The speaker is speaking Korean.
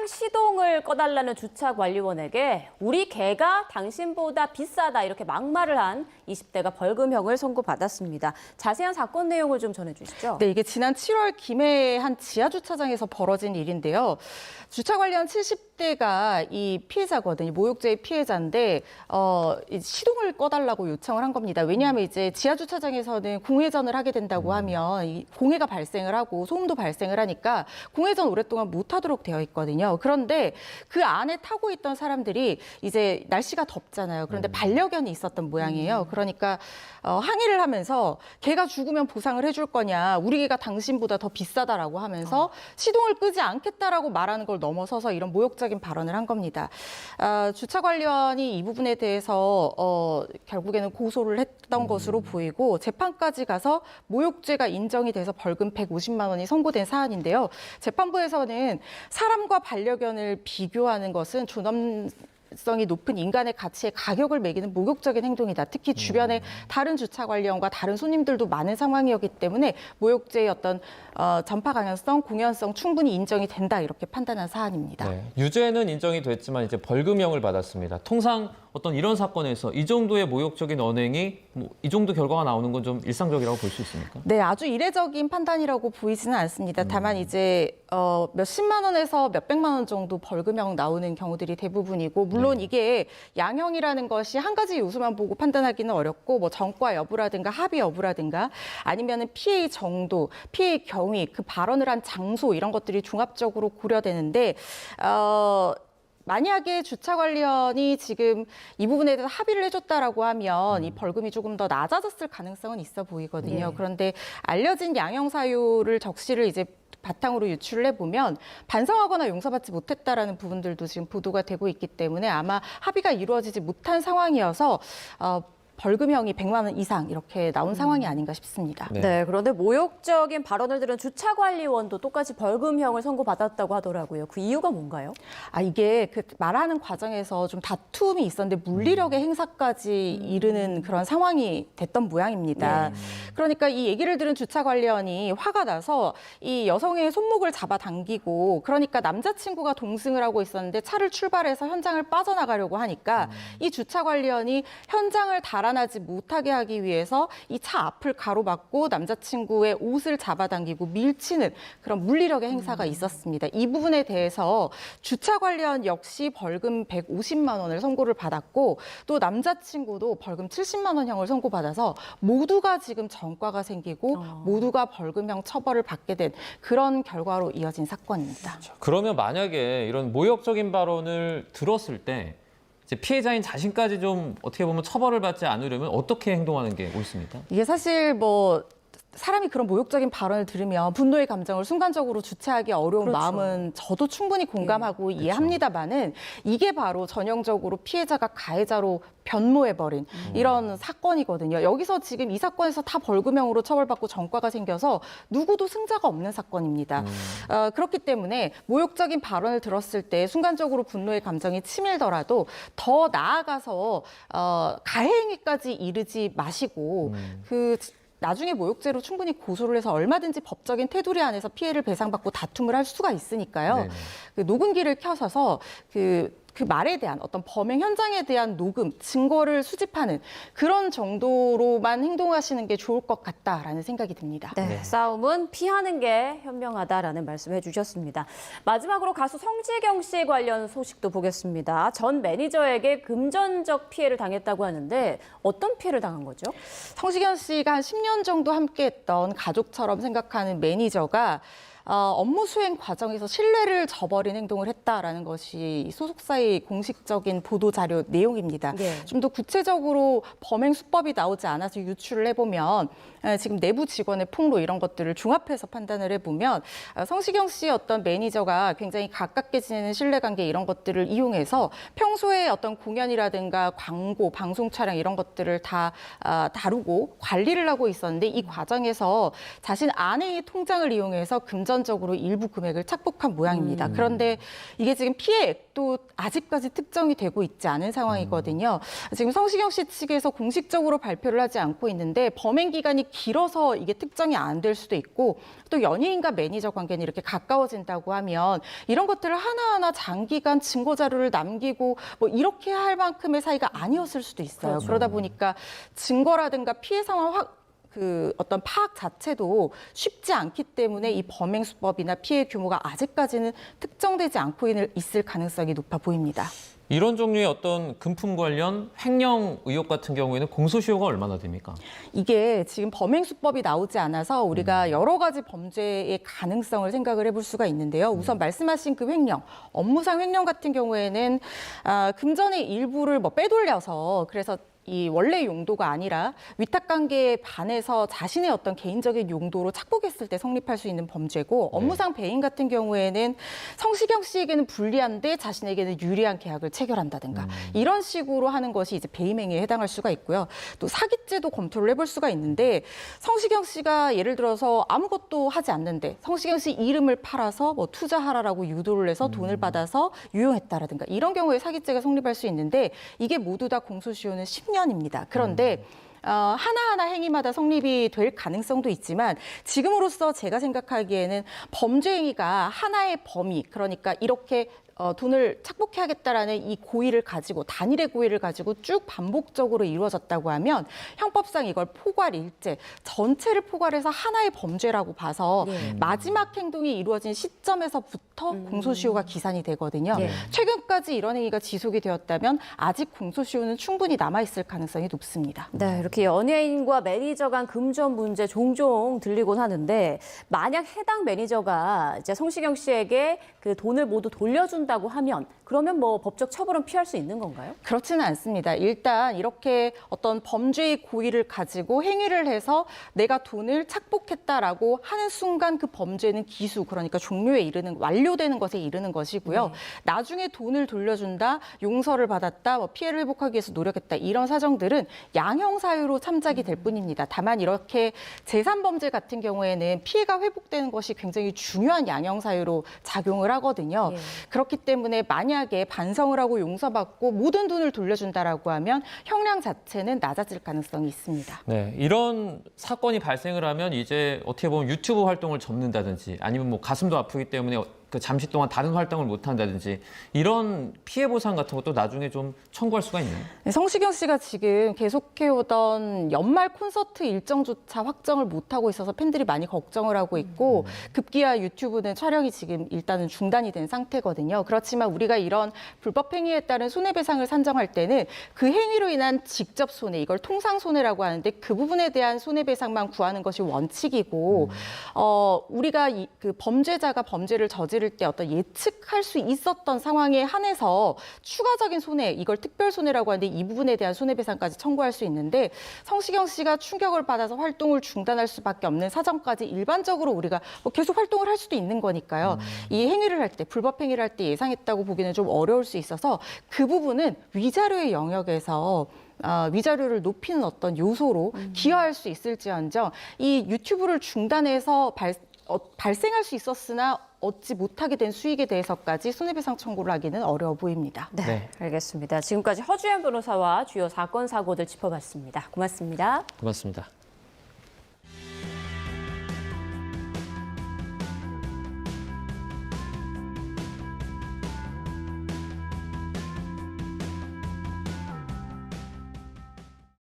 차량 시동을 꺼달라는 주차관리원에게 우리 개가 당신보다 비싸다 이렇게 막말을 한 20대가 벌금형을 선고받았습니다. 자세한 사건 내용을 좀 전해주시죠. 네, 이게 지난 7월 김해의 한 지하주차장에서 벌어진 일인데요. 주차관리원 70대가 이 피해자거든요. 모욕죄의 피해자인데 시동을 꺼달라고 요청을 한 겁니다. 왜냐하면 이제 지하주차장에서는 공회전을 하게 된다고 하면 이 공해가 발생을 하고 소음도 발생을 하니까 공회전 오랫동안 못하도록 되어 있거든요. 그런데 그 안에 타고 있던 사람들이 이제 날씨가 덥잖아요. 그런데 반려견이 있었던 모양이에요. 그러니까 항의를 하면서 개가 죽으면 보상을 해줄 거냐, 우리 개가 당신보다 더 비싸다라고 하면서 시동을 끄지 않겠다라고 말하는 걸 넘어서서 이런 모욕적인 발언을 한 겁니다. 주차관리원이 이 부분에 대해서 결국에는 고소를 했던 것으로 보이고 재판까지 가서 모욕죄가 인정이 돼서 벌금 150만 원이 선고된 사안인데요. 재판부에서는 사람과 반려견을 비교하는 것은 존엄성이 높은 인간의 가치에 가격을 매기는 모욕적인 행동이다. 특히 주변에 다른 주차관리원과 다른 손님들도 많은 상황이었기 때문에 모욕죄의 어떤 전파 강연성, 공연성 충분히 인정이 된다 이렇게 판단한 사안입니다. 네, 유죄는 인정이 됐지만 이제 벌금형을 받았습니다. 통상 어떤 이런 사건에서 이 정도의 모욕적인 언행이 이 정도 결과가 나오는 건 좀 일상적이라고 볼 수 있습니까? 네, 아주 이례적인 판단이라고 보이지는 않습니다. 다만 이제 몇십만 원에서 몇백만 원 정도 벌금형 나오는 경우들이 대부분이고 물론 이게 양형이라는 것이 한 가지 요소만 보고 판단하기는 어렵고 뭐 전과 여부라든가 합의 여부라든가 아니면은 피해의 정도, 피해의 경위, 그 발언을 한 장소 이런 것들이 종합적으로 고려되는데 만약에 주차관리원이 지금 이 부분에 대해서 합의를 해줬다라고 하면 이 벌금이 조금 더 낮아졌을 가능성은 있어 보이거든요. 그런데 알려진 양형 사유를 적시를 이제 바탕으로 유출을 해보면 반성하거나 용서받지 못했다라는 부분들도 지금 보도가 되고 있기 때문에 아마 합의가 이루어지지 못한 상황이어서 벌금형이 100만 원 이상 이렇게 나온 상황이 아닌가 싶습니다. 네, 그런데 모욕적인 발언을 들은 주차관리원도 똑같이 벌금형을 선고받았다고 하더라고요. 그 이유가 뭔가요? 이게 그 말하는 과정에서 좀 다툼이 있었는데 물리력의 행사까지 이르는 그런 상황이 됐던 모양입니다. 그러니까 이 얘기를 들은 주차관리원이 화가 나서 이 여성의 손목을 잡아당기고 그러니까 남자친구가 동승을 하고 있었는데 차를 출발해서 현장을 빠져나가려고 하니까 이 주차관리원이 현장을 달아나지 못하게 하기 위해서 이 차 앞을 가로막고 남자친구의 옷을 잡아당기고 밀치는 그런 물리력의 행사가 있었습니다. 이 부분에 대해서 주차관리원 역시 벌금 150만 원을 선고를 받았고 또 남자친구도 벌금 70만 원형을 선고받아서 모두가 지금 전과가 생기고 모두가 벌금형 처벌을 받게 된 그런 결과로 이어진 사건입니다. 그러면 만약에 이런 모욕적인 발언을 들었을 때 이제 피해자인 자신까지 좀 어떻게 보면 처벌을 받지 않으려면 어떻게 행동하는 게 옳습니까? 이게 사실 사람이 그런 모욕적인 발언을 들으면 분노의 감정을 순간적으로 주체하기 어려운 마음은 저도 충분히 공감하고 이해합니다만은 이게 바로 전형적으로 피해자가 가해자로 변모해버린 이런 사건이거든요. 여기서 지금 이 사건에서 다 벌금형으로 처벌받고 전과가 생겨서 누구도 승자가 없는 사건입니다. 그렇기 때문에 모욕적인 발언을 들었을 때 순간적으로 분노의 감정이 치밀더라도 더 나아가서 가해행위까지 이르지 마시고 나중에 모욕죄로 충분히 고소를 해서 얼마든지 법적인 테두리 안에서 피해를 배상받고 다툼을 할 수가 있으니까요. 그 녹음기를 켜서서 그 말에 대한 어떤 범행 현장에 대한 녹음, 증거를 수집하는 그런 정도로만 행동하시는 게 좋을 것 같다라는 생각이 듭니다. 네, 싸움은 피하는 게 현명하다라는 말씀해 주셨습니다. 마지막으로 가수 성시경 씨 관련 소식도 보겠습니다. 전 매니저에게 금전적 피해를 당했다고 하는데 어떤 피해를 당한 거죠? 성시경 씨가 한 10년 정도 함께했던 가족처럼 생각하는 매니저가 업무 수행 과정에서 신뢰를 저버린 행동을 했다라는 것이 소속사의 공식적인 보도 자료 내용입니다. 좀 더 구체적으로 범행 수법이 나오지 않아서 유출을 해보면 지금 내부 직원의 폭로 이런 것들을 종합해서 판단을 해보면 성시경 씨의 어떤 매니저가 굉장히 가깝게 지내는 신뢰관계 이런 것들을 이용해서 평소에 어떤 공연이라든가 광고, 방송 촬영 이런 것들을 다 다루고 관리를 하고 있었는데 이 과정에서 자신 아내의 통장을 이용해서 금전 금전적으로 일부 금액을 착복한 모양입니다. 그런데 이게 지금 피해액도 아직까지 특정이 되고 있지 않은 상황이거든요. 지금 성시경 씨 측에서 공식적으로 발표를 하지 않고 있는데 범행 기간이 길어서 이게 특정이 안 될 수도 있고 또 연예인과 매니저 관계는 이렇게 가까워진다고 하면 이런 것들을 하나하나 장기간 증거 자료를 남기고 뭐 이렇게 할 만큼의 사이가 아니었을 수도 있어요. 그렇죠. 그러다 보니까 증거라든가 피해 상황 어떤 파악 자체도 쉽지 않기 때문에 이 범행 수법이나 피해 규모가 아직까지는 특정되지 않고 있을 가능성이 높아 보입니다. 이런 종류의 어떤 금품 관련 횡령 의혹 같은 경우에는 공소시효가 얼마나 됩니까? 이게 지금 범행 수법이 나오지 않아서 우리가 여러 가지 범죄의 가능성을 생각을 해볼 수가 있는데요. 우선 말씀하신 그 횡령, 업무상 횡령 같은 경우에는 금전의 일부를 뭐 빼돌려서 그래서 이 원래 용도가 아니라 위탁관계에 반해서 자신의 어떤 개인적인 용도로 착복했을 때 성립할 수 있는 범죄고 업무상 배임 같은 경우에는 성시경 씨에게는 불리한데 자신에게는 유리한 계약을 체결한다든가 이런 식으로 하는 것이 이제 배임 행위에 해당할 수가 있고요. 또 사기죄도 검토를 해볼 수가 있는데 성시경 씨가 예를 들어서 아무것도 하지 않는데 성시경 씨 이름을 팔아서 뭐 투자하라라고 유도를 해서 돈을 받아서 유용했다라든가 이런 경우에 사기죄가 성립할 수 있는데 이게 모두 다 공소시효는 10년입니다. 그런데 하나하나 행위마다 성립이 될 가능성도 있지만 지금으로서 제가 생각하기에는 범죄 행위가 하나의 범위, 그러니까 이렇게 돈을 착복해야겠다라는 이 고의를 가지고 단일의 고의를 가지고 쭉 반복적으로 이루어졌다고 하면 형법상 이걸 포괄일제, 전체를 포괄해서 하나의 범죄라고 봐서 마지막 행동이 이루어진 시점에서부터 공소시효가 기산이 되거든요. 최근까지 이런 행위가 지속이 되었다면 아직 공소시효는 충분히 남아있을 가능성이 높습니다. 네, 이렇게 연예인과 매니저 간 금전 문제 종종 들리곤 하는데 만약 해당 매니저가 이제 성시경 씨에게 그 돈을 모두 돌려준다고 하면 그러면 뭐 법적 처벌은 피할 수 있는 건가요? 그렇지는 않습니다. 일단 이렇게 어떤 범죄의 고의를 가지고 행위를 해서 내가 돈을 착복했다라고 하는 순간 그 범죄는 기수, 그러니까 종료에 이르는, 완료되는 것에 이르는 것이고요. 나중에 돈을 돌려준다, 용서를 받았다, 뭐 피해를 회복하기 위해서 노력했다 이런 사정들은 양형 사유로 참작이 될 뿐입니다. 다만 이렇게 제3범죄 같은 경우에는 피해가 회복되는 것이 굉장히 중요한 양형 사유로 작용을 하거든요. 그렇기 때문에 만약에 반성을 하고 용서받고 모든 돈을 돌려준다라고 하면 형량 자체는 낮아질 가능성이 있습니다. 네, 이런 사건이 발생을 하면 이제 어떻게 보면 유튜브 활동을 접는다든지 아니면 뭐 가슴도 아프기 때문에 그 잠시 동안 다른 활동을 못 한다든지 이런 피해 보상 같은 것도 나중에 좀 청구할 수가 있나요? 네, 성시경 씨가 지금 계속해오던 연말 콘서트 일정조차 확정을 못하고 있어서 팬들이 많이 걱정을 하고 있고 급기야 유튜브는 촬영이 지금 일단은 중단이 된 상태거든요. 그렇지만 우리가 이런 불법 행위에 따른 손해배상을 산정할 때는 그 행위로 인한 직접 손해, 이걸 통상 손해라고 하는데 그 부분에 대한 손해배상만 구하는 것이 원칙이고 우리가 그 범죄자가 범죄를 저지를 때 어떤 예측할 수 있었던 상황에 한해서 추가적인 손해, 이걸 특별 손해라고 하는데 이 부분에 대한 손해배상까지 청구할 수 있는데 성시경 씨가 충격을 받아서 활동을 중단할 수밖에 없는 사정까지 일반적으로 우리가 뭐 계속 활동을 할 수도 있는 거니까요. 이 행위를 할 때, 불법 행위를 할 때 예상했다고 보기는 좀 어려울 수 있어서 그 부분은 위자료의 영역에서 위자료를 높이는 어떤 요소로 기여할 수 있을지언정 이 유튜브를 중단해서 발생할 수 있었으나 얻지 못하게 된 수익에 대해서까지 손해배상 청구를 하기는 어려워 보입니다. 네, 알겠습니다. 지금까지 허주연 변호사와 주요 사건, 사고들 짚어봤습니다. 고맙습니다. 고맙습니다.